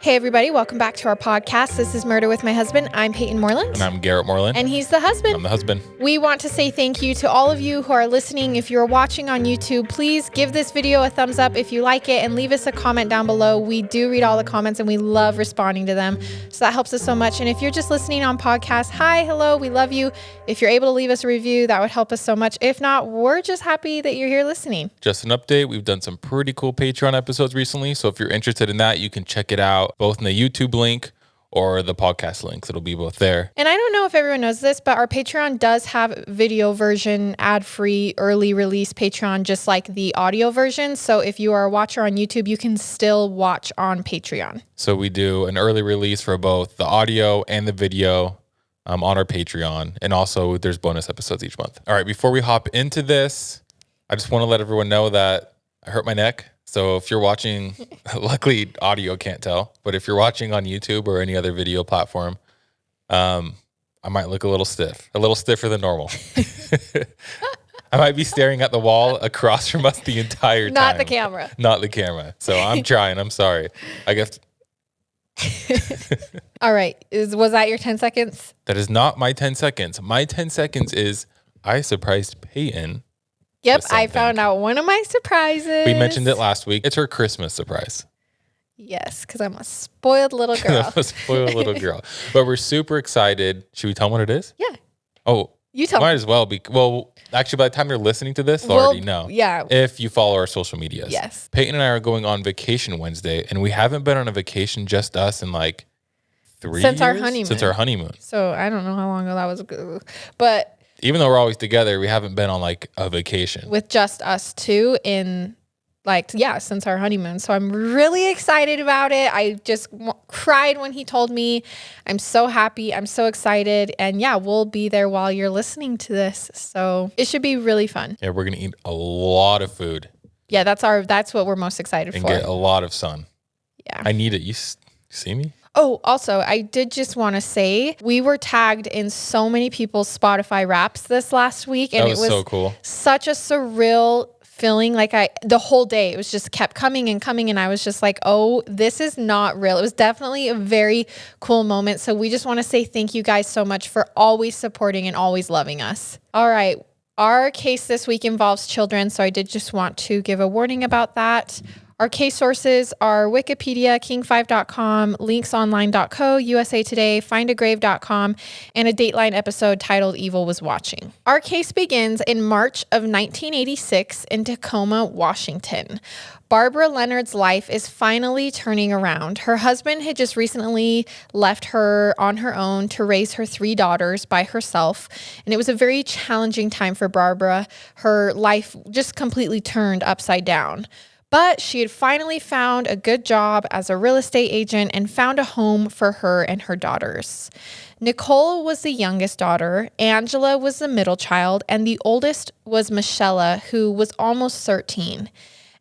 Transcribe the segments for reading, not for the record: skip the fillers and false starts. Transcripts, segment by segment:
Hey everybody, welcome back to our podcast. This is Murder with My Husband. I'm Payton Moreland. And I'm Garrett Moreland. And he's the husband. I'm the husband. We want to say thank you to all of you who are listening. If you're watching on YouTube, please give this video a thumbs up if you like it and leave us a comment down below. We do read all the comments and we love responding to them. So that helps us so much. And if you're just listening on podcast, hi, hello, we love you. If you're able to leave us a review, that would help us so much. If not, we're just happy that you're here listening. Just an update. We've done some pretty cool Patreon episodes recently. So if you're interested in that, you can check it out both in the YouTube link or the podcast links. It'll be both there. And I don't know if everyone knows this, but our Patreon does have video version, ad-free, early release Patreon, just like the audio version. So if you are a watcher on YouTube, you can still watch on Patreon. So we do an early release for both the audio and the video on our Patreon. And also there's bonus episodes each month. All right, before we hop into this, I just want to let everyone know that I hurt my neck. So if you're watching, luckily audio can't tell, but if you're watching on YouTube or any other video platform, I might look a little stiffer than normal. I might be staring at the wall across from us the entire time. Not the camera. Not the camera. So I'm trying. I'm sorry. I guess. All right. Was that your 10 seconds? That is not my 10 seconds. My 10 seconds is I surprised Payton. Yep, I found out one of my surprises. We mentioned it last week. It's her Christmas surprise. Yes, because I'm a spoiled little girl. I'm a spoiled little girl. But we're super excited. Should we tell them what it is? Yeah. Oh, you tell might me. As well be. Well, actually, by the time you're listening to this, they'll already know. Yeah. If you follow our social medias. Yes. Payton and I are going on vacation Wednesday, and we haven't been on a vacation, just us, in like 3 years? Since our honeymoon. Since our honeymoon. So I don't know how long ago that was. But even though we're always together, we haven't been on like a vacation. With just us two in since our honeymoon. So I'm really excited about it. I just cried when he told me. I'm so happy. I'm so excited. And yeah, we'll be there while you're listening to this. So it should be really fun. Yeah, we're going to eat a lot of food. Yeah, that's what we're most excited and for. And get a lot of sun. Yeah. I need it. You see me? Oh, also, I did just want to say we were tagged in so many people's Spotify Wraps this last week. And that was so cool. Such a surreal feeling. The whole day, it was just kept coming and coming. And I was just like, oh, this is not real. It was definitely a very cool moment. So we just want to say thank you guys so much for always supporting and always loving us. All right. Our case this week involves children. So I did just want to give a warning about that. Our case sources are Wikipedia, king5.com, linksonline.co, USA Today, findagrave.com, and a Dateline episode titled Evil Was Watching. Our case begins in March of 1986 in Tacoma, Washington. Barbara Leonard's life is finally turning around. Her husband had just recently left her on her own to raise her 3 daughters by herself, and it was a very challenging time for Barbara. Her life just completely turned upside down. But she had finally found a good job as a real estate agent and found a home for her and her daughters. Nicole was the youngest daughter, Angela was the middle child, and the oldest was Michella, who was almost 13.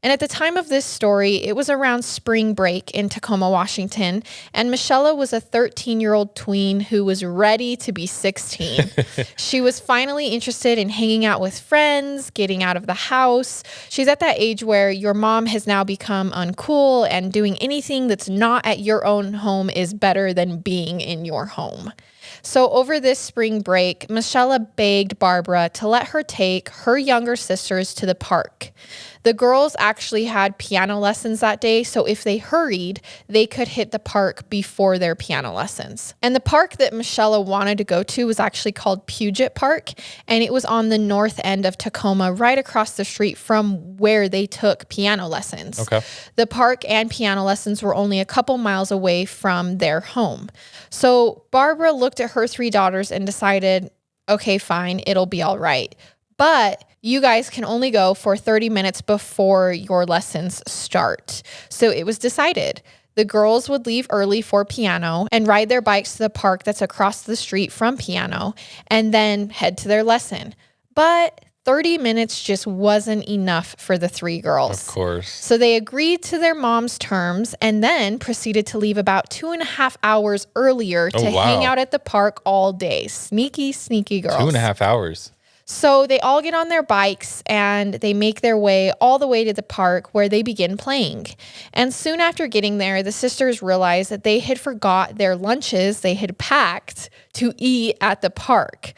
And at the time of this story, it was around spring break in Tacoma, Washington, and Michella was a 13-year-old tween who was ready to be 16. She was finally interested in hanging out with friends, getting out of the house. She's at that age where your mom has now become uncool, and doing anything that's not at your own home is better than being in your home. So over this spring break, Michella begged Barbara to let her take her younger sisters to the park. The girls actually had piano lessons that day, so if they hurried, they could hit the park before their piano lessons. And the park that Michella wanted to go to was actually called Puget Park, and it was on the north end of Tacoma, right across the street from where they took piano lessons. Okay. The park and piano lessons were only a couple miles away from their home. So Barbara looked at her 3 daughters and decided, okay, fine, it'll be all right. But you guys can only go for 30 minutes before your lessons start. So it was decided. The girls would leave early for piano and ride their bikes to the park that's across the street from piano and then head to their lesson. But 30 minutes just wasn't enough for the 3 girls. Of course. So they agreed to their mom's terms and then proceeded to leave about 2.5 hours earlier to hang out at the park all day. Sneaky, sneaky girls. 2.5 hours. So they all get on their bikes and they make their way all the way to the park where they begin playing. And soon after getting there, the sisters realized that they had forgot their lunches they had packed to eat at the park.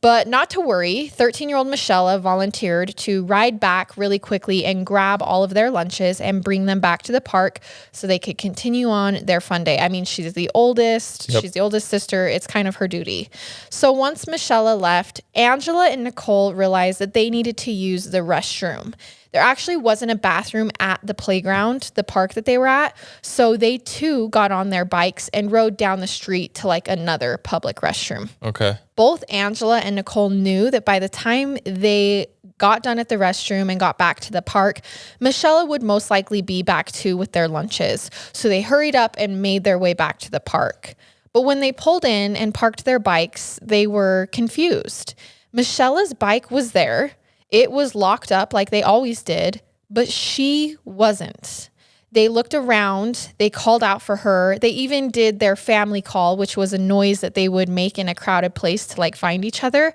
But not to worry, 13-year-old Michella volunteered to ride back really quickly and grab all of their lunches and bring them back to the park so they could continue on their fun day. I mean, she's the oldest. Yep. She's the oldest sister. It's kind of her duty. So once Michella left, Angela and Nicole realized that they needed to use the restroom. There actually wasn't a bathroom at the playground, the park that they were at. So they too got on their bikes and rode down the street to like another public restroom. Okay. Both Angela and Nicole knew that by the time they got done at the restroom and got back to the park, Michella would most likely be back too with their lunches. So they hurried up and made their way back to the park. But when they pulled in and parked their bikes, they were confused. Michella's bike was there. It was locked up like they always did, but she wasn't. They looked around, they called out for her. They even did their family call, which was a noise that they would make in a crowded place to like find each other.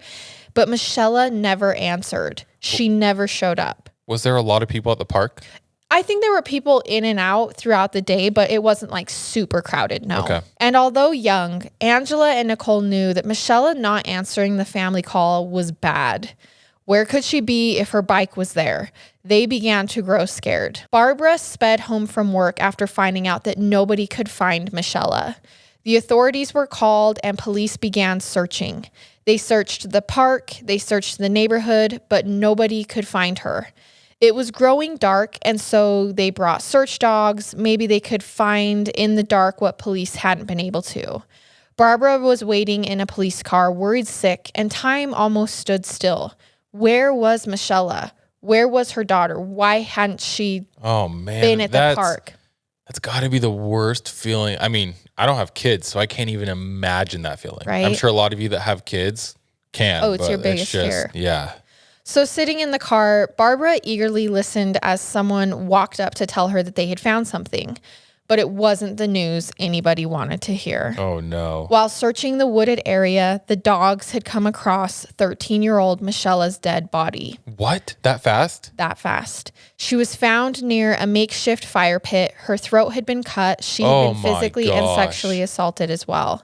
But Michella never answered. She never showed up. Was there a lot of people at the park? I think there were people in and out throughout the day, but it wasn't like super crowded, no. Okay. And although young, Angela and Nicole knew that Michella not answering the family call was bad. Where could she be if her bike was there? They began to grow scared. Barbara sped home from work after finding out that nobody could find Michella. The authorities were called and police began searching. They searched the park, they searched the neighborhood, but nobody could find her. It was growing dark, and so they brought search dogs. Maybe they could find in the dark what police hadn't been able to. Barbara was waiting in a police car, worried sick, and time almost stood still. Where was Michella? Where was her daughter? Why hadn't she been at the park? That's got to be the worst feeling. I mean, I don't have kids, so I can't even imagine that feeling. Right? I'm sure a lot of you that have kids can. Oh, it's your biggest fear. Yeah. So sitting in the car, Barbara eagerly listened as someone walked up to tell her that they had found something. But it wasn't the news anybody wanted to hear. Oh, no. While searching the wooded area, the dogs had come across 13-year-old Michella's dead body. What? That fast? That fast. She was found near a makeshift fire pit. Her throat had been cut. She had been physically and sexually assaulted as well.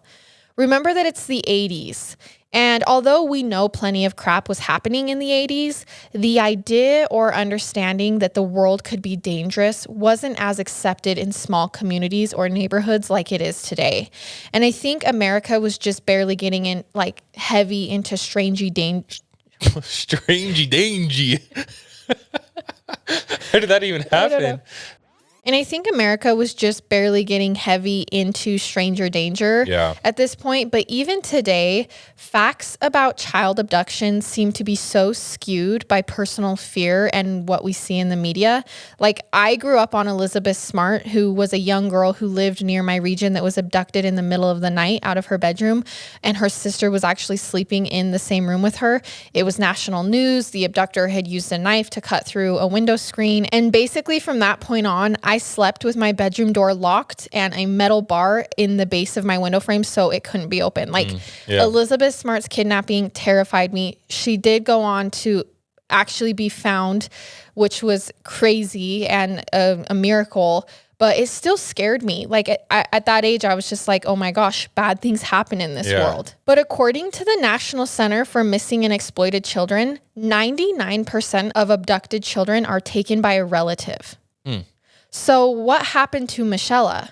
Remember that it's the 80s. And although we know plenty of crap was happening in the 80s, the idea or understanding that the world could be dangerous wasn't as accepted in small communities or neighborhoods like it is today. And I think America was just barely getting in like heavy into strangey danger. Strangey dangy. How did that even happen? And I think America was just barely getting heavy into stranger danger at this point. But even today, facts about child abductions seem to be so skewed by personal fear and what we see in the media. Like, I grew up on Elizabeth Smart, who was a young girl who lived near my region that was abducted in the middle of the night out of her bedroom. And her sister was actually sleeping in the same room with her. It was national news. The abductor had used a knife to cut through a window screen. And basically from that point on, I slept with my bedroom door locked and a metal bar in the base of my window frame so it couldn't be open. Like, Elizabeth Smart's kidnapping terrified me. She did go on to actually be found, which was crazy and a miracle, but it still scared me. Like, at that age, I was just like, oh my gosh, bad things happen in this world. But according to the National Center for Missing and Exploited Children, 99% of abducted children are taken by a relative. So what happened to Michella?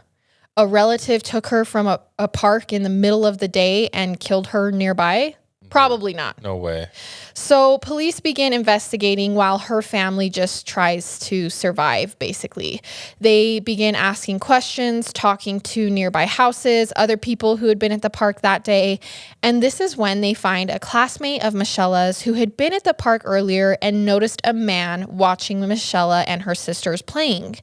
A relative took her from a park in the middle of the day and killed her nearby? Probably not. No way. So police begin investigating while her family just tries to survive, basically. They begin asking questions, talking to nearby houses, other people who had been at the park that day. And this is when they find a classmate of Michella's who had been at the park earlier and noticed a man watching Michella and her sisters playing.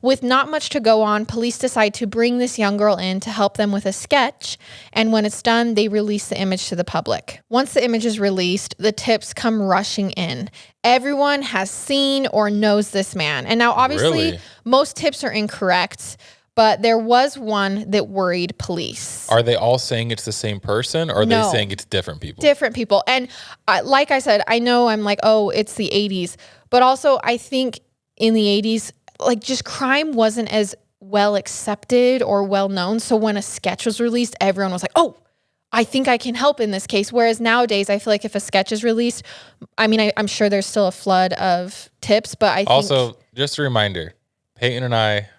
With not much to go on, police decide to bring this young girl in to help them with a sketch. And when it's done, they release the image to the public. Once the image is released, the tips come rushing in. Everyone has seen or knows this man. And now, obviously, most tips are incorrect, but there was one that worried police. Are they all saying it's the same person, or are they saying it's different people? Different people. And like I said, I know I'm like, oh, it's the 80s. But also I think in the 80s, like just crime wasn't as well accepted or well known. So when a sketch was released, everyone was like, oh, I think I can help in this case. Whereas nowadays, I feel like if a sketch is released, I mean, I'm sure there's still a flood of tips, but I think... Also, just a reminder, Payton and I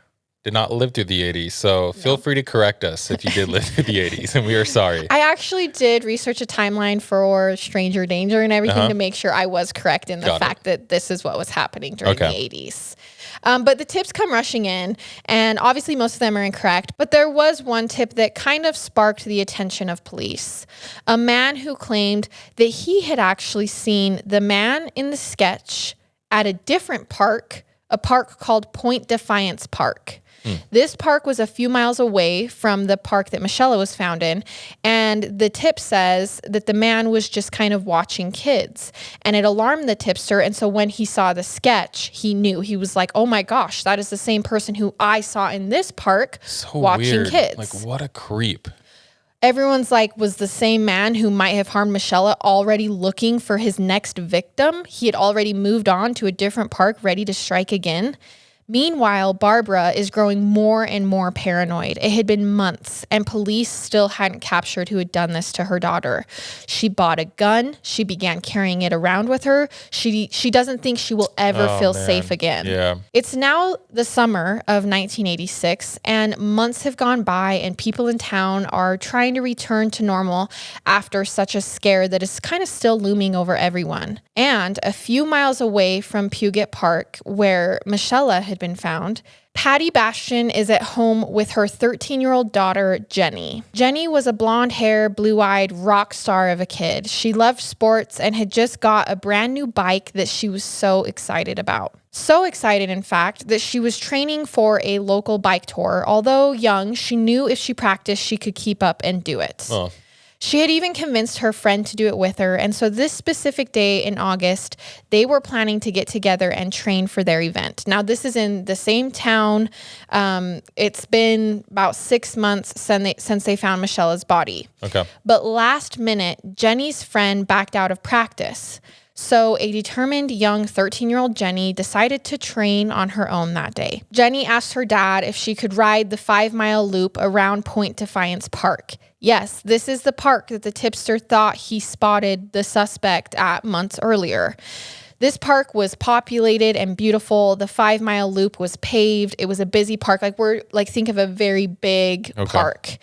did not live through the 80s, so feel free to correct us if you did live through the 80s, and we are sorry. I actually did research a timeline for Stranger Danger and everything to make sure I was correct in the fact that this is what was happening during the 80s. But the tips come rushing in, and obviously most of them are incorrect, but there was one tip that kind of sparked the attention of police. A man who claimed that he had actually seen the man in the sketch at a different park, a park called Point Defiance Park. This park was a few miles away from the park that Michella was found in, and the tip says that the man was just kind of watching kids, and it alarmed the tipster, and so when he saw the sketch, he knew. He was like, oh my gosh, that is the same person who I saw in this park watching weird. Kids. Like, what a creep. Everyone's like, was the same man who might have harmed Michella already looking for his next victim? He had already moved on to a different park, ready to strike again. Meanwhile, Barbara is growing more and more paranoid. It had been months, and police still hadn't captured who had done this to her daughter. She bought a gun. She began carrying it around with her. She doesn't think she will ever feel safe again. Yeah. It's now the summer of 1986, and months have gone by, and people in town are trying to return to normal after such a scare that is kind of still looming over everyone. And a few miles away from Puget Park, where Michella had been found, Patty Bastian is at home with her 13-year-old daughter, Jenni. Jenni was a blonde-haired, blue-eyed rock star of a kid. She loved sports and had just got a brand new bike that she was so excited about. So excited, in fact, that she was training for a local bike tour. Although young, she knew if she practiced, she could keep up and do it. Oh. She had even convinced her friend to do it with her, and so this specific day in August, they were planning to get together and train for their event. Now, this is in the same town. It's been about 6 months since they found Michella's body. Okay. But last minute, Jenni's friend backed out of practice. So a determined young 13-year-old Jenni decided to train on her own that day. Jenni asked her dad if she could ride the 5-mile loop around Point Defiance Park. Yes, this is the park that the tipster thought he spotted the suspect at months earlier. This park was populated and beautiful. The 5-mile loop was paved. It was a busy park. Think of a very big park.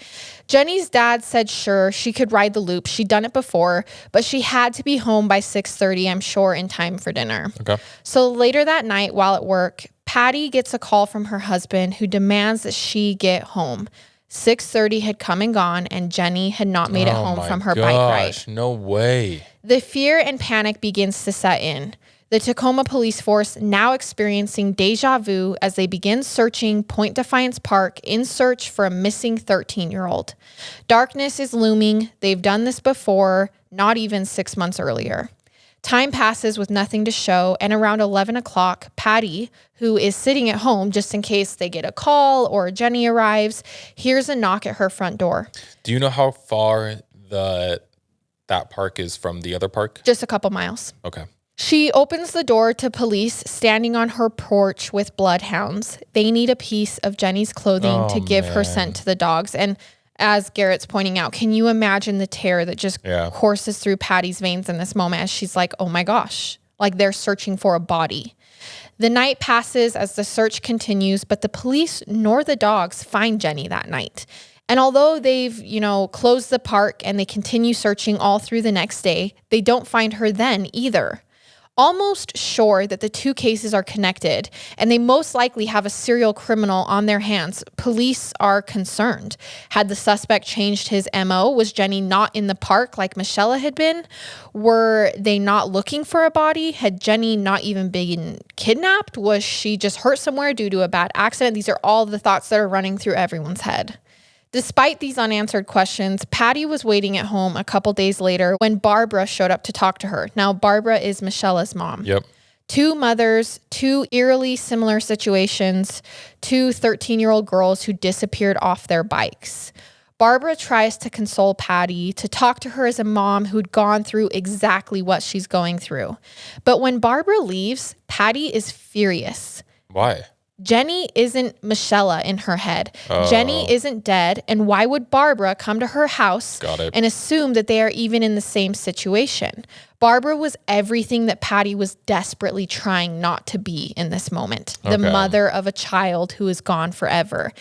Jenni's dad said sure, she could ride the loop. She'd done it before, but she had to be home by 6:30, I'm sure, in time for dinner. Okay. So later that night while at work, Patty gets a call from her husband who demands that she get home. 6:30 had come and gone, and Jenni had not made it home from her bike ride. No way. The fear and panic begins to set in. The Tacoma police force now experiencing deja vu as they begin searching Point Defiance Park in search for a missing 13-year-old. Darkness is looming. They've done this before, not even 6 months earlier. Time passes with nothing to show, and around 11 o'clock, Patty, who is sitting at home just in case they get a call or Jenni arrives, hears a knock at her front door. Do you know how far that park is from the other park? Just a couple miles. Okay. She opens the door to police standing on her porch with bloodhounds. They need a piece of Jenni's clothing to give her scent to the dogs. And as Garrett's pointing out, can you imagine the terror that just courses through Patty's veins in this moment as she's like, oh my gosh, like they're searching for a body. The night passes as the search continues, but the police nor the dogs find Jenni that night. And although they've, closed the park and they continue searching all through the next day, they don't find her then either. Almost sure that the two cases are connected and they most likely have a serial criminal on their hands, police are concerned. Had the suspect changed his MO? Was Jenni not in the park like Michella had been? Were they not looking for a body? Had Jenni not even been kidnapped? Was she just hurt somewhere due to a bad accident? These are all the thoughts that are running through everyone's head. Despite these unanswered questions, Patty was waiting at home a couple days later when Barbara showed up to talk to her. Now, Barbara is Michella's mom. Yep. Two mothers, two eerily similar situations, two 13-year-old girls who disappeared off their bikes. Barbara tries to console Patty, to talk to her as a mom who'd gone through exactly what she's going through. But when Barbara leaves, Patty is furious. Why? Jenni isn't Michella in her head. Oh. Jenni isn't dead. And why would Barbara come to her house and assume that they are even in the same situation? Barbara was everything that Patty was desperately trying not to be in this moment. The mother of a child who is gone forever.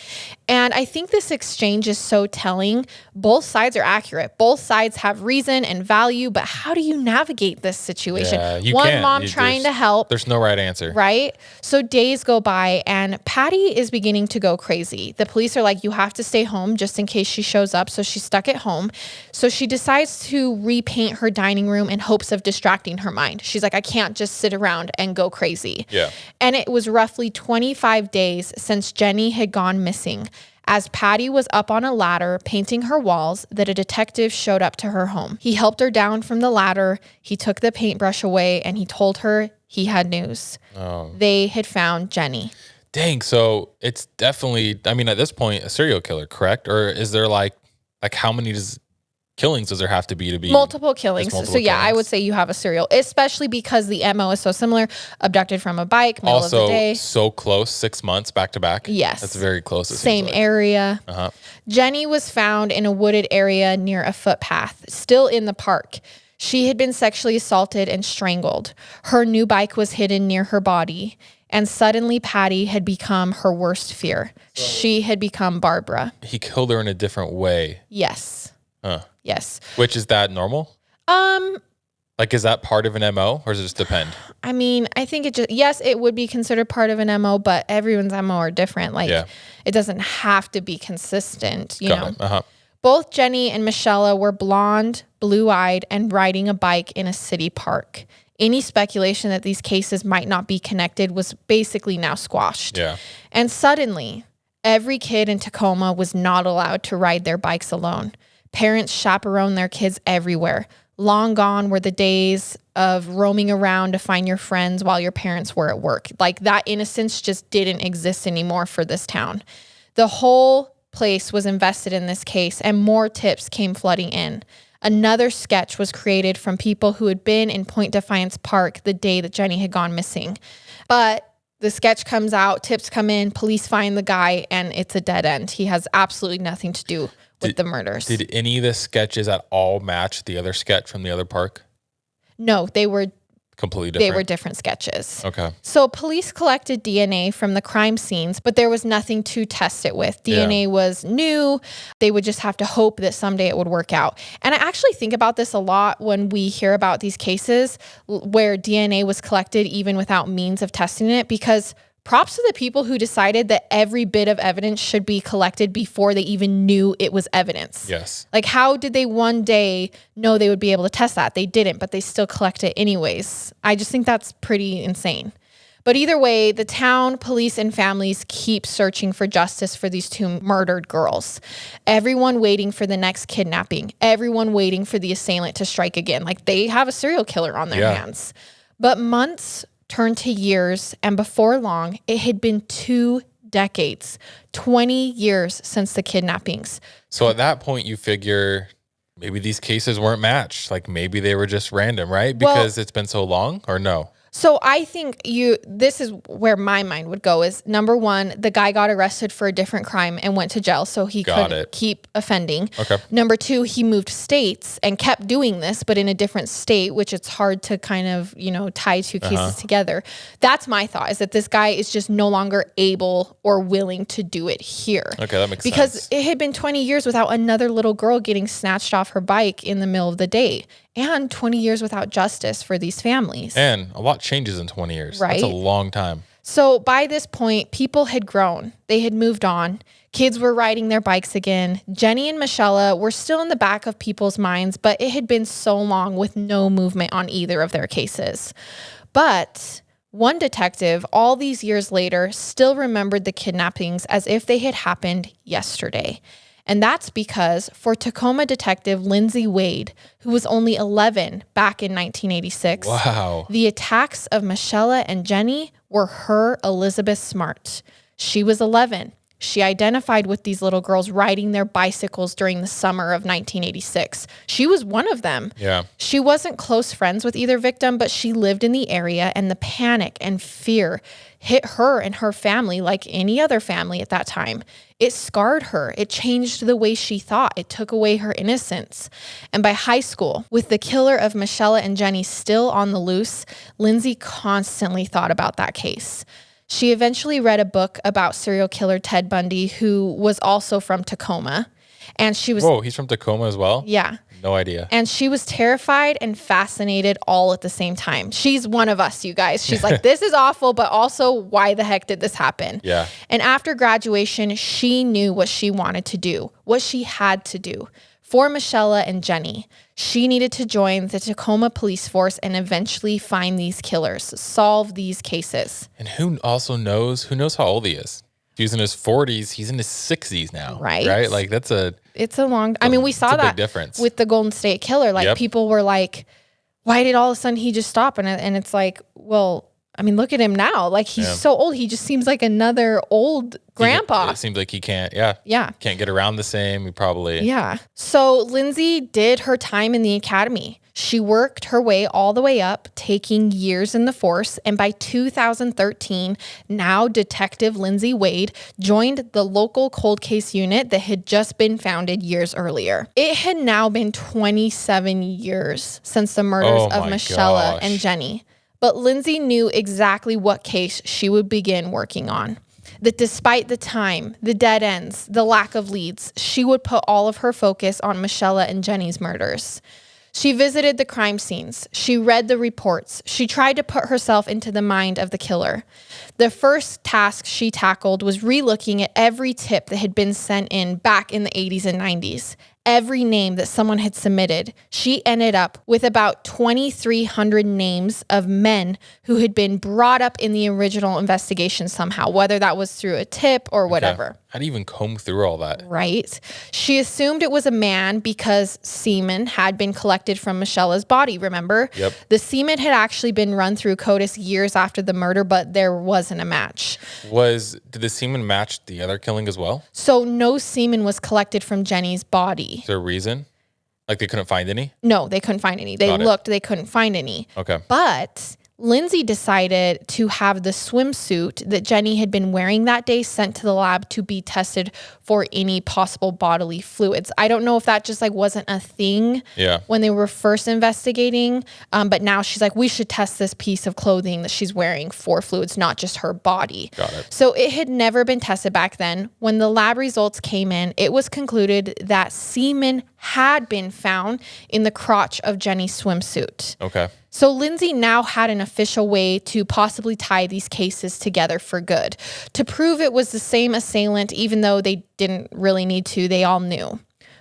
And I think this exchange is so telling. Both sides are accurate. Both sides have reason and value, but how do you navigate this situation? Yeah, One mom trying to help. There's no right answer. Right? So days go by and Patty is beginning to go crazy. The police are like, you have to stay home just in case she shows up. So she's stuck at home. So she decides to repaint her dining room in hopes of distracting her mind. She's like, I can't just sit around and go crazy. Yeah. And it was roughly 25 days since Jenni had gone missing. As Patty was up on a ladder painting her walls, that a detective showed up to her home. He helped her down from the ladder. He took the paintbrush away and he told her he had news. They had found Jenni. Dang. So it's definitely, I mean, at this point, a serial killer, correct? Or is there like how many killings does there have to be multiple killings? So yeah, I would say you have a serial, especially because the MO is so similar. Abducted from a bike, middle of the day. So close, 6 months back to back. Yes. That's very close. Same area. Jenni was found in a wooded area near a footpath, still in the park. She had been sexually assaulted and strangled. Her new bike was hidden near her body. And suddenly Patty had become her worst fear. She had become Barbara. He killed her in a different way. Yes. Yes. Which, is that normal? Like, is that part of an MO or does it just depend? I mean, I think yes, it would be considered part of an MO, but everyone's MO are different. Like, it doesn't have to be consistent, you know? Both Jenni and Michella were blonde, blue-eyed, and riding a bike in a city park. Any speculation that these cases might not be connected was basically now squashed. Yeah. And suddenly, every kid in Tacoma was not allowed to ride their bikes alone. Parents chaperone their kids everywhere. Long gone were the days of roaming around to find your friends while your parents were at work. Like, that innocence just didn't exist anymore for this town. The whole place was invested in this case, and more tips came flooding in. Another sketch was created from people who had been in Point Defiance Park the day that Jenni had gone missing. But the sketch comes out, tips come in, police find the guy, and it's a dead end. He has absolutely nothing to do with the murders. Did any of the sketches at all match the other sketch from the other park? No, they were completely different. They were different sketches. Okay. So police collected DNA from the crime scenes, but there was nothing to test it with. DNA was new. They would just have to hope that someday it would work out. And I actually think about this a lot when we hear about these cases where DNA was collected even without means of testing it, because props to the people who decided that every bit of evidence should be collected before they even knew it was evidence. Yes. Like, how did they one day know they would be able to test that? They didn't, but they still collect it anyways. I just think that's pretty insane. But either way, the town, police, and families keep searching for justice for these two murdered girls. Everyone waiting for the next kidnapping. Everyone waiting for the assailant to strike again. Like, they have a serial killer on their hands. But months turned to years, and before long, it had been 2 decades, 20 years since the kidnappings. So at that point, you figure maybe these cases weren't matched. Like, maybe they were just random, right? Because it's been so long, or no? So I think this is where my mind would go is, number one, the guy got arrested for a different crime and went to jail, so he couldn't keep offending. Okay. Number two, he moved states and kept doing this, but in a different state, which it's hard to kind of, tie two cases together. That's my thought, is that this guy is just no longer able or willing to do it here. Okay, that makes sense. Because it had been 20 years without another little girl getting snatched off her bike in the middle of the day. And 20 years without justice for these families. And a lot changes in 20 years. Right? That's a long time. So by this point, people had grown. They had moved on. Kids were riding their bikes again. Jenni and Michella were still in the back of people's minds, but it had been so long with no movement on either of their cases. But one detective, all these years later, still remembered the kidnappings as if they had happened yesterday. And that's because for Tacoma detective Lindsay Wade, who was only 11 back in 1986, Wow. the attacks of Michella and Jenni were her Elizabeth Smart. She was 11. She identified with these little girls riding their bicycles during the summer of 1986. She was one of them. Yeah. She wasn't close friends with either victim, but she lived in the area, and the panic and fear hit her and her family like any other family at that time. It scarred her. It changed the way she thought. It took away her innocence. And by high school, with the killer of Michella and Jenni still on the loose, Lindsay constantly thought about that case. She eventually read a book about serial killer Ted Bundy, who was also from Tacoma. And she was... Whoa, he's from Tacoma as well? Yeah. No idea. And she was terrified and fascinated all at the same time. She's one of us, you guys. She's like, this is awful, but also, why the heck did this happen? Yeah. And after graduation, she knew what she wanted to do, what she had to do. For Michella and Jenni, she needed to join the Tacoma police force and eventually find these killers, solve these cases. And who knows how old he is? He was in his 40s. He's in his 60s now. Right. Right? Like, it's a long... I mean, we saw that big difference with the Golden State Killer. Like, people were like, why did all of a sudden he just stop? And it's like, well, I mean, look at him now. Like, he's so old. He just seems like another old grandpa. It seems like he can't, can't get around the same. He probably... Yeah. So Lindsay did her time in the academy. She worked her way all the way up, taking years in the force. And by 2013, now Detective Lindsay Wade joined the local cold case unit that had just been founded years earlier. It had now been 27 years since the murders of Michella and Jenni. But Lindsay knew exactly what case she would begin working on. That despite the time, the dead ends, the lack of leads, she would put all of her focus on Michella and Jenni's murders. She visited the crime scenes. She read the reports. She tried to put herself into the mind of the killer. The first task she tackled was relooking at every tip that had been sent in back in the 80s and 90s. Every name that someone had submitted. She ended up with about 2,300 names of men who had been brought up in the original investigation somehow, whether that was through a tip or whatever. Okay. How do you even comb through all that? Right. She assumed it was a man because semen had been collected from Michella's body, remember? Yep. The semen had actually been run through CODIS years after the murder, but there wasn't a match. Did the semen match the other killing as well? So no semen was collected from Jenni's body. Is there a reason? Like they couldn't find any? No, they couldn't find any. They looked, they couldn't find any. Okay. But Lindsay decided to have the swimsuit that Jenni had been wearing that day sent to the lab to be tested for any possible bodily fluids. I don't know if that just like wasn't a thing when they were first investigating, but now she's like, we should test this piece of clothing that she's wearing for fluids, not just her body. Got it. So it had never been tested back then. When the lab results came in, it was concluded that semen had been found in the crotch of Jenni's swimsuit. Okay. So Lindsay now had an official way to possibly tie these cases together for good. To prove it was the same assailant, even though they didn't really need to, they all knew.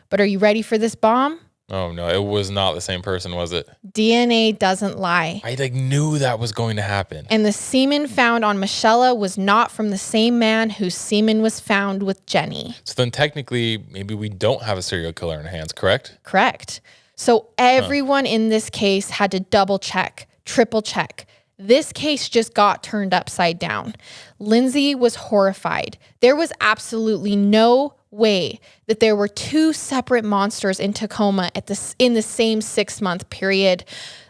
But are you ready for this bomb? Oh no, it was not the same person, was it? DNA doesn't lie. I knew that was going to happen. And the semen found on Michella was not from the same man whose semen was found with Jenni. So then technically, maybe we don't have a serial killer in our hands, correct? Correct. So everyone in this case had to double check, triple check. This case just got turned upside down. Lindsay was horrified. There was absolutely no way that there were two separate monsters in Tacoma in the same 6-month period.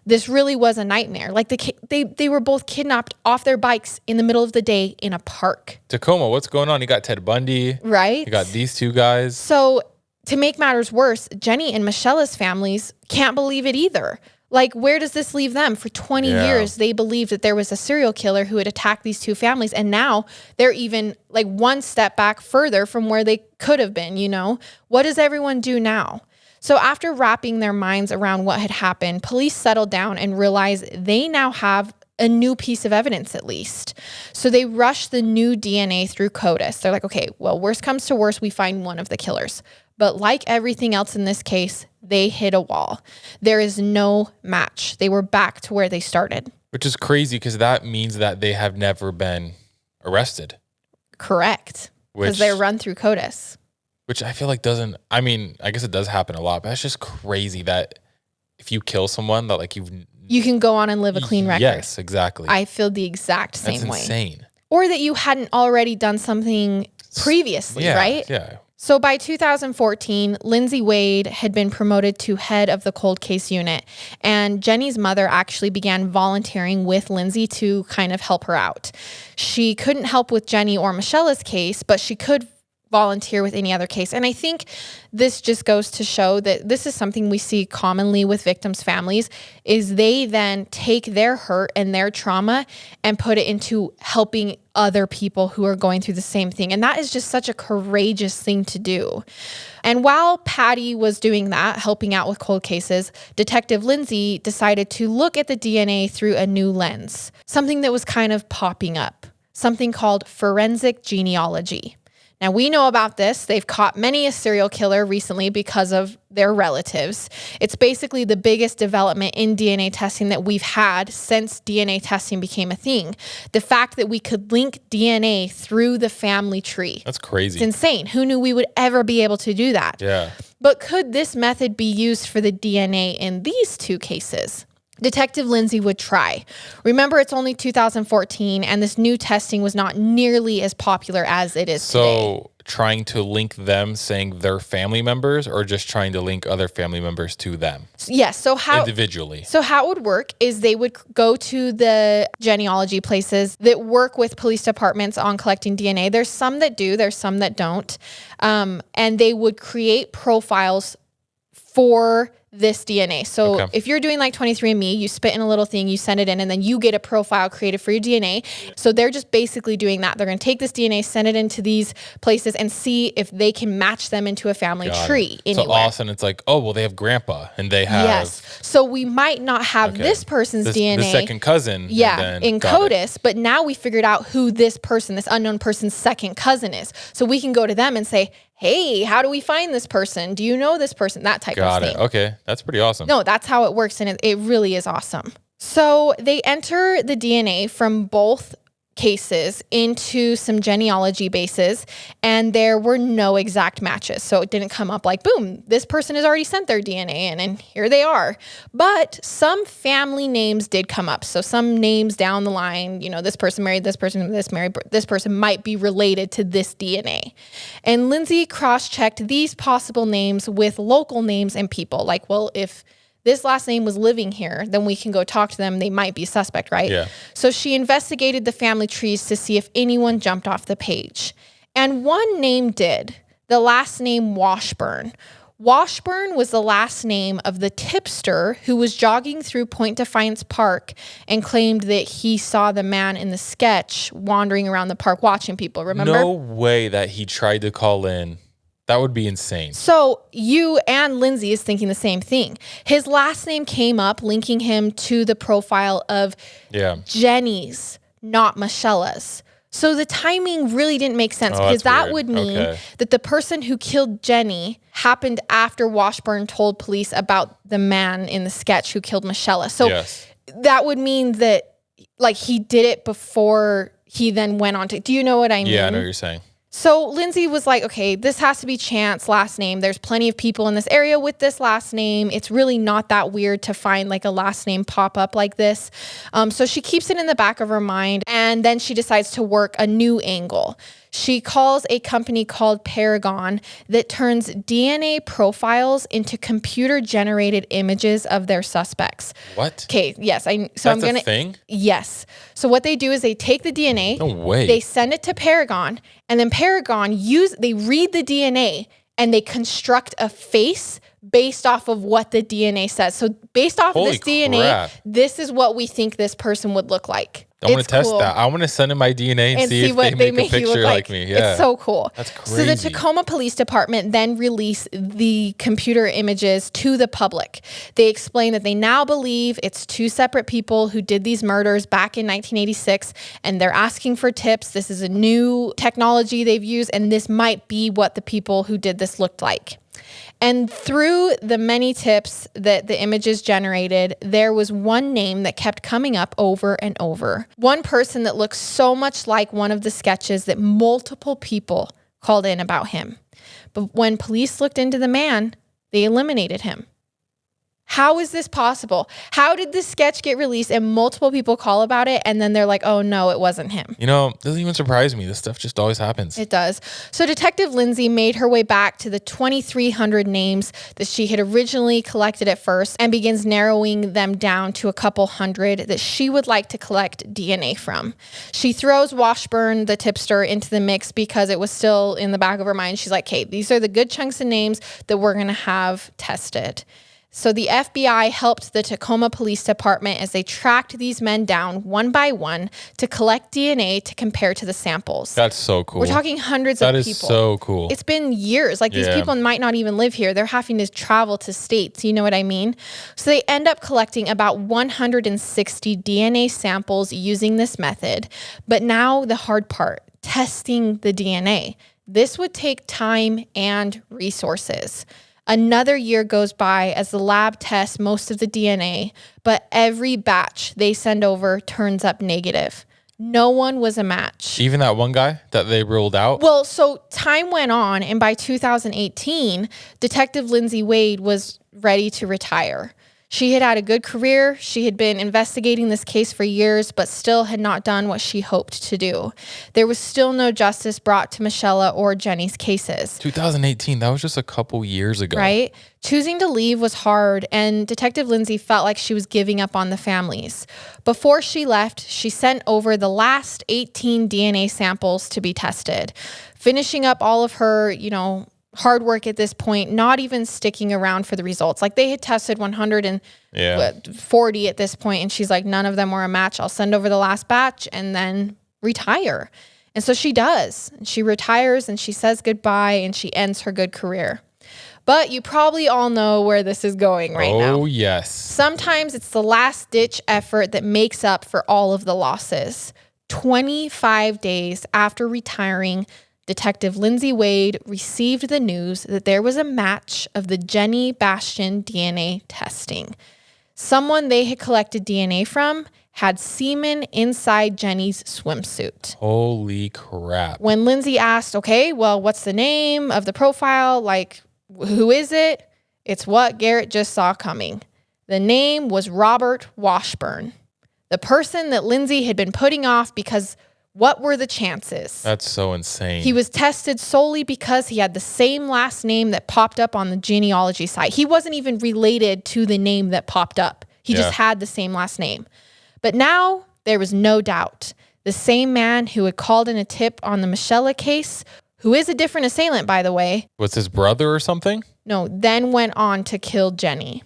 This really was a nightmare. Like they were both kidnapped off their bikes in the middle of the day in a park. Tacoma, what's going on? You got Ted Bundy. Right. You got these two guys. So to make matters worse, Jenni and Michella's families can't believe it either. Like, where does this leave them? For 20 years, they believed that there was a serial killer who had attacked these two families. And now they're even like one step back further from where they could have been, you know? What does everyone do now? So after wrapping their minds around what had happened, police settled down and realized they now have a new piece of evidence at least. So they rushed the new DNA through CODIS. They're like, okay, well, worst comes to worst, we find one of the killers. But like everything else in this case, they hit a wall. There is no match. They were back to where they started. Which is crazy because that means that they have never been arrested. Correct. Because they're run through CODIS. Which I feel like doesn't, I mean, I guess it does happen a lot, but it's just crazy that if you kill someone that like you can go on and live a clean record. Yes, exactly. I feel the exact same way. That's insane. Or that you hadn't already done something previously, right? Yeah. So by 2014, Lindsay Wade had been promoted to head of the cold case unit, and Jenni's mother actually began volunteering with Lindsay to kind of help her out. She couldn't help with Jenni or Michella's case, but she could volunteer with any other case. And I think this just goes to show that this is something we see commonly with victims' families, is they then take their hurt and their trauma and put it into helping other people who are going through the same thing. And that is just such a courageous thing to do. And while Patty was doing that, helping out with cold cases, Detective Lindsay decided to look at the DNA through a new lens, something that was kind of popping up, something called forensic genealogy. Now, we know about this. They've caught many a serial killer recently because of their relatives. It's basically the biggest development in DNA testing that we've had since DNA testing became a thing. The fact that we could link DNA through the family tree. That's crazy. It's insane. Who knew we would ever be able to do that? Yeah. But could this method be used for the DNA in these two cases? Detective Lindsay would try. Remember, it's only 2014, and this new testing was not nearly as popular as it is today. So trying to link them, saying they're family members, or just trying to link other family members to them? Yes. So how individually? So how it would work is they would go to the genealogy places that work with police departments on collecting DNA. There's some that do, there's some that don't. And they would create profiles for this DNA. So if you're doing like 23andMe, you spit in a little thing, you send it in, and then you get a profile created for your DNA. So they're just basically doing that. They're going to take this DNA, send it into these places, and see if they can match them into a family tree anywhere. So all of a sudden it's like, oh, well, they have grandpa, and they have... Yes. So we might not have this person's DNA. The second cousin. Yeah, in CODIS, but now we figured out who this person, this unknown person's second cousin is. So we can go to them and say, hey, how do we find this person? Do you know this person? That type of thing. Okay. That's pretty awesome. No, that's how it works. And it really is awesome. So they enter the DNA from both cases into some genealogy bases, and there were no exact matches. So it didn't come up like, boom, this person has already sent their DNA in, and here they are. But some family names did come up. So some names down the line, you know, this person married this person, this person might be related to this DNA. And Lindsay cross-checked these possible names with local names and people. Like, well, if this last name was living here, then we can go talk to them. They might be a suspect, right? Yeah. So she investigated the family trees to see if anyone jumped off the page. And one name did, the last name Washburn. Washburn was the last name of the tipster who was jogging through Point Defiance Park and claimed that he saw the man in the sketch wandering around the park watching people, remember? No way that he tried to call in. That would be insane. So you and Lindsay is thinking the same thing. His last name came up, linking him to the profile of Jenni's, not Michella's. So the timing really didn't make sense because that would mean that the person who killed Jenni happened after Washburn told police about the man in the sketch who killed Michella. So that would mean that like he did it before he then went on to, do you know what I mean? Yeah, I know what you're saying. So Lindsay was like, okay, this has to be Chance last name. There's plenty of people in this area with this last name. It's really not that weird to find like a last name pop up like this. So she keeps it in the back of her mind, and then she decides to work a new angle. She calls a company called Paragon that turns DNA profiles into computer-generated images of their suspects. What? Okay, yes. That's a thing? Yes. So what they do is they take the DNA. No way. They send it to Paragon, and then Paragon they read the DNA and they construct a face based off of what the DNA says. So based off of this DNA, this is what we think this person would look like. I want to test that. I want to send in my DNA and see if they make a picture like me. Yeah. It's so cool. That's crazy. So the Tacoma Police Department then released the computer images to the public. They explain that they now believe it's two separate people who did these murders back in 1986, and they're asking for tips. This is a new technology they've used, and this might be what the people who did this looked like. And through the many tips that the images generated, there was one name that kept coming up over and over. One person that looked so much like one of the sketches that multiple people called in about him. But when police looked into the man, they eliminated him. How is this possible? How did this sketch get released and multiple people call about it and then they're like, oh no, it wasn't him? You know, it doesn't even surprise me. This stuff just always happens. It does. So Detective Lindsay made her way back to the 2,300 names that she had originally collected at first and begins narrowing them down to a couple hundred that she would like to collect DNA from. She throws Washburn, the tipster, into the mix because it was still in the back of her mind. She's like, hey, these are the good chunks of names that we're going to have tested. So the FBI helped the Tacoma Police Department as they tracked these men down one by one to collect DNA to compare to the samples. That's so cool. We're talking hundreds of people. That is so cool. It's been years. Like these people might not even live here. They're having to travel to states. You know what I mean? So they end up collecting about 160 DNA samples using this method. But now the hard part, testing the DNA. This would take time and resources. Another year goes by as the lab tests most of the DNA, but every batch they send over turns up negative. No one was a match. Even that one guy that they ruled out? Well, so time went on, and by 2018, Detective Lindsay Wade was ready to retire. She had had a good career. She had been investigating this case for years, but still had not done what she hoped to do. There was still no justice brought to Michella or Jenni's cases. 2018, that was just a couple years ago. Right? Choosing to leave was hard, and Detective Lindsay felt like she was giving up on the families. Before she left, she sent over the last 18 DNA samples to be tested, finishing up all of her, hard work at this point, not even sticking around for the results. Like they had tested 140 at this point, and she's like, none of them were a match. I'll send over the last batch and then retire. And so she does. She retires and she says goodbye and she ends her good career. But you probably all know where this is going right now. Oh, yes. Sometimes it's the last ditch effort that makes up for all of the losses. 25 days after retiring, Detective Lindsay Wade received the news that there was a match of the Jenni Bastian DNA testing. Someone they had collected DNA from had semen inside Jenni's swimsuit. Holy crap. When Lindsay asked, okay, well, what's the name of the profile? Like, who is it? It's what Garrett just saw coming. The name was Robert Washburn, the person that Lindsay had been putting off because what were the chances? That's so insane. He was tested solely because he had the same last name that popped up on the genealogy site. He wasn't even related to the name that popped up. He just had the same last name. But now there was no doubt. The same man who had called in a tip on the Michella case, who is a different assailant, by the way. Was his brother or something? No, then went on to kill Jenni.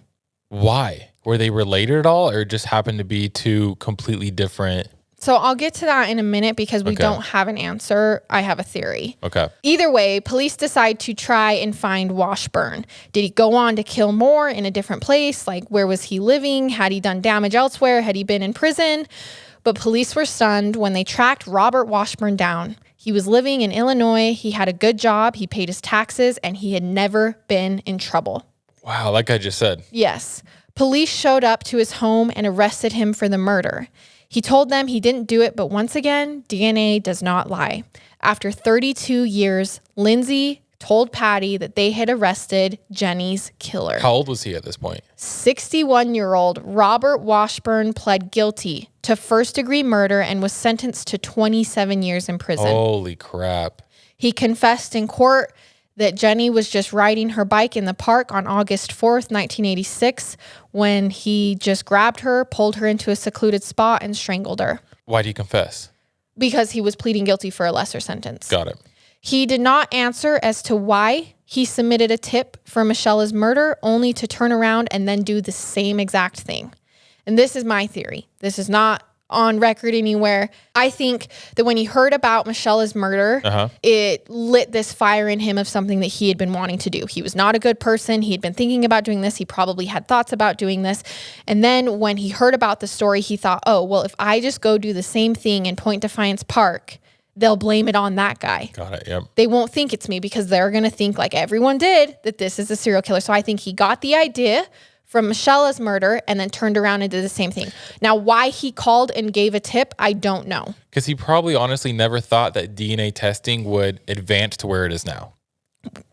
Why? Were they related at all, or just happened to be two completely different? So I'll get to that in a minute because we don't have an answer. I have a theory. Okay. Either way, police decide to try and find Washburn. Did he go on to kill more in a different place? Like, where was he living? Had he done damage elsewhere? Had he been in prison? But police were stunned when they tracked Robert Washburn down. He was living in Illinois. He had a good job. He paid his taxes, and he had never been in trouble. Wow, like I just said. Yes. Police showed up to his home and arrested him for the murder. He told them he didn't do it, but once again, DNA does not lie. After 32 years, Lindsay told Patty that they had arrested Jenni's killer. How old was he at this point? 61-year-old Robert Washburn pled guilty to first-degree murder and was sentenced to 27 years in prison. Holy crap. He confessed in court that Jenni was just riding her bike in the park on August 4th, 1986, when he just grabbed her, pulled her into a secluded spot, and strangled her. Why did he confess? Because he was pleading guilty for a lesser sentence. Got it. He did not answer as to why he submitted a tip for Michella's murder, only to turn around and then do the same exact thing. And this is my theory. This is not on record anywhere. I think that when he heard about Michella's murder, it lit this fire in him of something that he had been wanting to do. He was not a good person. He had been thinking about doing this. He probably had thoughts about doing this. And then when he heard about the story, he thought, oh, well, if I just go do the same thing in Point Defiance Park, they'll blame it on that guy. Got it, yep. They won't think it's me because they're going to think, like everyone did, that this is a serial killer. So I think he got the idea from Michella's murder and then turned around and did the same thing. Now, why he called and gave a tip, I don't know. Because he probably honestly never thought that DNA testing would advance to where it is now.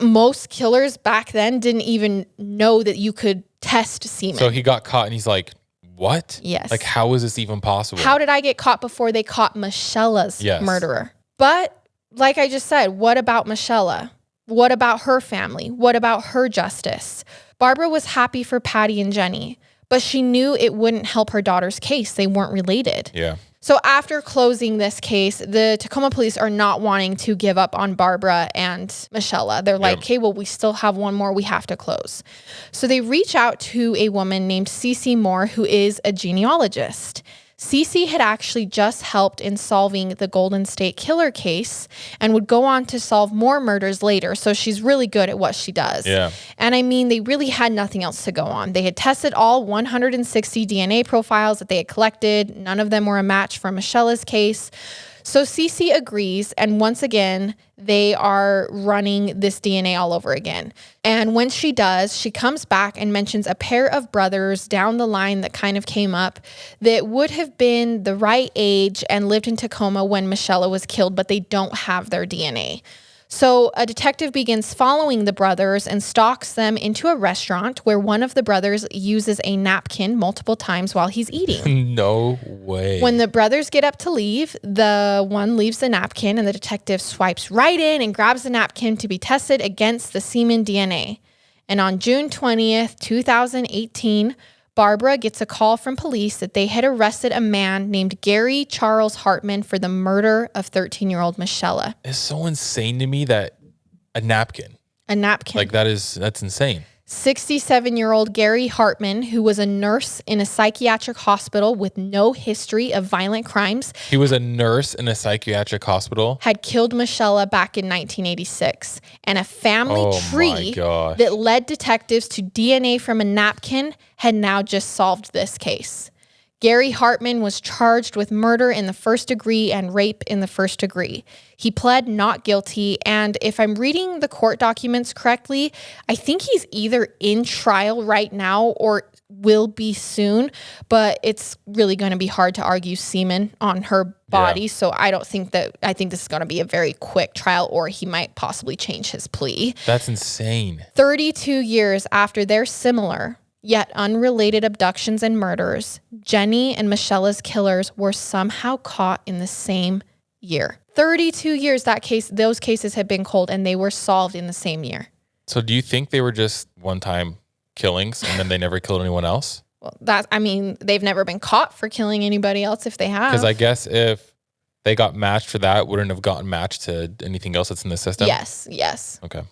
Most killers back then didn't even know that you could test semen. So he got caught and he's like, what? Yes. Like, how is this even possible? How did I get caught before they caught Michella's murderer? But like I just said, what about Michella? What about her family? What about her justice? Barbara was happy for Patty and Jenni, but she knew it wouldn't help her daughter's case. They weren't related. Yeah. So after closing this case, the Tacoma police are not wanting to give up on Barbara and Michella. They're like, okay, well, we still have one more we have to close. So they reach out to a woman named Cece Moore, who is a genealogist. Cece had actually just helped in solving the Golden State Killer case and would go on to solve more murders later. So she's really good at what she does. Yeah. And I mean, they really had nothing else to go on. They had tested all 160 DNA profiles that they had collected. None of them were a match for Michella's case. So Cece agrees, and once again, they are running this DNA all over again. And when she does, she comes back and mentions a pair of brothers down the line that kind of came up that would have been the right age and lived in Tacoma when Michella was killed, but they don't have their DNA. So a detective begins following the brothers and stalks them into a restaurant where one of the brothers uses a napkin multiple times while he's eating. No way. When the brothers get up to leave, the one leaves the napkin and the detective swipes right in and grabs the napkin to be tested against the semen DNA. And on June 20th, 2018, Barbara gets a call from police that they had arrested a man named Gary Charles Hartman for the murder of 13-year-old Michella. It's so insane to me that a napkin. Like that's insane. 67-year-old Gary Hartman, who was a nurse in a psychiatric hospital with no history of violent crimes. He was a nurse in a psychiatric hospital? Had killed Michella back in 1986. And a family tree that led detectives to DNA from a napkin had now just solved this case. Gary Hartman was charged with murder in the first degree and rape in the first degree. He pled not guilty, and if I'm reading the court documents correctly, I think he's either in trial right now or will be soon, but it's really going to be hard to argue semen on her body, so I think this is going to be a very quick trial, or he might possibly change his plea. That's insane. 32 years after their similar yet unrelated abductions and murders, Jenni and Michella's killers were somehow caught in the same year. 32 years those cases had been cold, and they were solved in the same year. So do you think they were just one-time killings and then they never killed anyone else? Well, they've never been caught for killing anybody else if they have. Because I guess if they got matched for that, wouldn't have gotten matched to anything else that's in the system? Yes. Okay.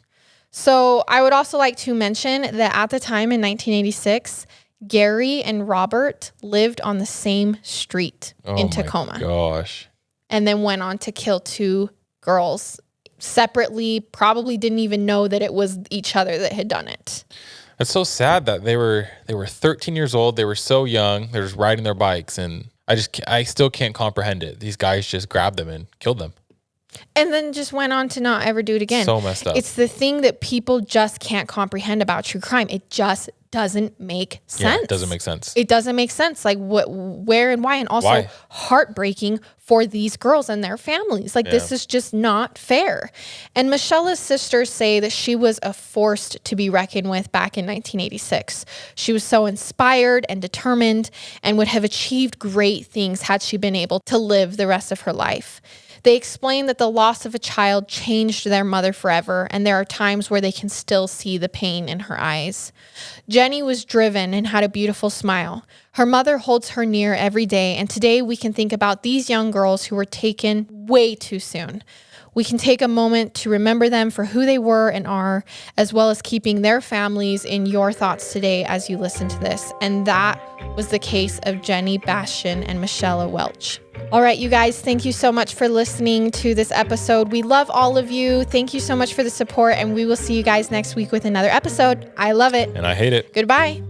So I would also like to mention that at the time in 1986, Gary and Robert lived on the same street in Tacoma. Oh my gosh. And then went on to kill 2 girls separately, probably didn't even know that it was each other that had done it. It's so sad that they were 13 years old. They were so young. They're just riding their bikes, and I still can't comprehend it. These guys just grabbed them and killed them. And then just went on to not ever do it again. So messed up. It's the thing that people just can't comprehend about true crime. It just doesn't make sense. Yeah, it doesn't make sense. It doesn't make sense. Like where and why, and also heartbreaking for these girls and their families. Like this is just not fair. And Michella's sisters say that she was a force to be reckoned with back in 1986. She was so inspired and determined and would have achieved great things had she been able to live the rest of her life. They explain that the loss of a child changed their mother forever, and there are times where they can still see the pain in her eyes. Jenni was driven and had a beautiful smile. Her mother holds her near every day, and today we can think about these young girls who were taken way too soon. We can take a moment to remember them for who they were and are, as well as keeping their families in your thoughts today as you listen to this. And that was the case of Jenni Bastian and Michella Welch. All right, you guys, thank you so much for listening to this episode. We love all of you. Thank you so much for the support, and we will see you guys next week with another episode. I love it. And I hate it. Goodbye.